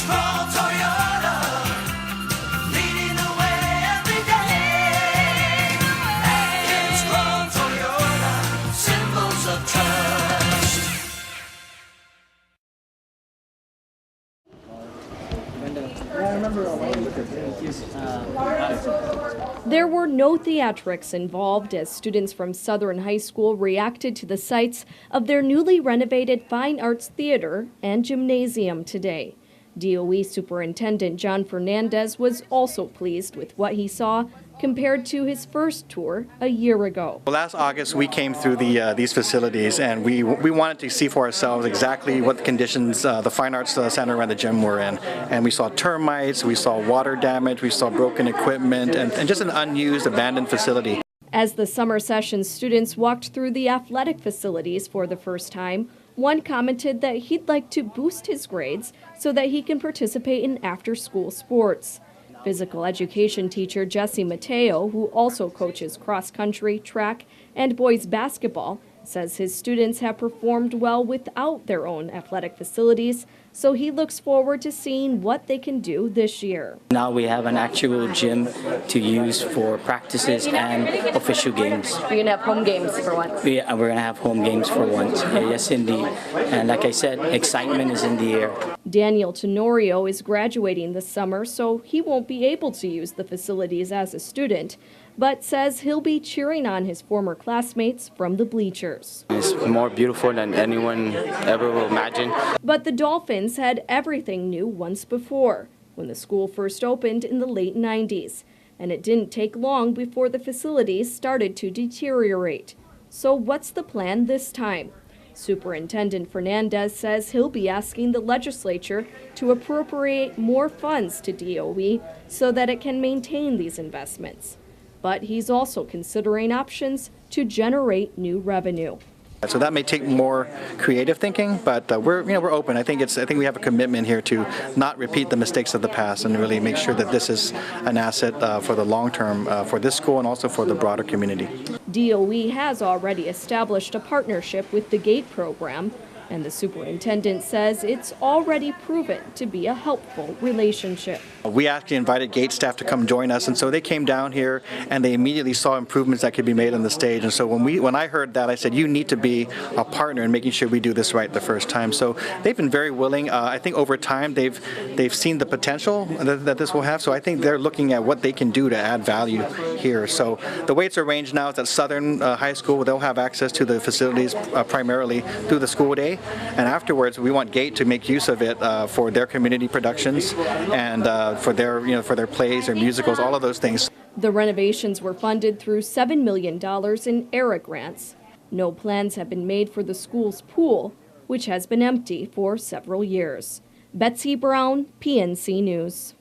Strong Toyota, leading the way every day. And strong Toyota, symbols of trust. There were no theatrics involved as students from Southern High School reacted to the sights of their newly renovated Fine Arts Theater and Gymnasium today. DOE Superintendent John Fernandez was also pleased with what he saw compared to his first tour a year ago. Well, last August we came through these facilities and we wanted to see for ourselves exactly what the conditions the Fine Arts Center and the gym were in. And we saw termites, we saw water damage, we saw broken equipment, and just an unused, abandoned facility. As the summer session students walked through the athletic facilities for the first time, one commented that he'd like to boost his grades so that he can participate in after-school sports. Physical education teacher Jesse Mateo, who also coaches cross-country, track, and boys basketball, says his students have performed well without their own athletic facilities, so he looks forward to seeing what they can do this year. Now we have an actual gym to use for practices and official games. You're going to have home games for once. Yeah, we're going to have home games for once. Yes, indeed. And like I said, excitement is in the air. Daniel Tenorio is graduating this summer, so he won't be able to use the facilities as a student, but says he'll be cheering on his former classmates from the bleachers. It's more beautiful than anyone ever will imagine. But the Dolphins had everything new once before, when the school first opened in the late 90s, and it didn't take long before the facilities started to deteriorate. So what's the plan this time? Superintendent Fernandez says he'll be asking the legislature to appropriate more funds to DOE so that it can maintain these investments. But he's also considering options to generate new revenue. So that may take more creative thinking, but we're open. I think we have a commitment here to not repeat the mistakes of the past and really make sure that this is an asset for the long term for this school and also for the broader community. DOE has already established a partnership with the GATE program, and the superintendent says it's already proven to be a helpful relationship. We actually invited GATE staff to come join us, and so they came down here and they immediately saw improvements that could be made on the stage. And so when I heard that, I said, you need to be a partner in making sure we do this right the first time. So they've been very willing. I think over time they've seen the potential that this will have. So I think they're looking at what they can do to add value here. So the way it's arranged now is that Southern High School, they'll have access to the facilities primarily through the school day. And afterwards, we want GATE to make use of it for their community productions and for their plays or musicals, all of those things. The renovations were funded through $7 million in ERA grants. No plans have been made for the school's pool, which has been empty for several years. Betsy Brown, PNC News.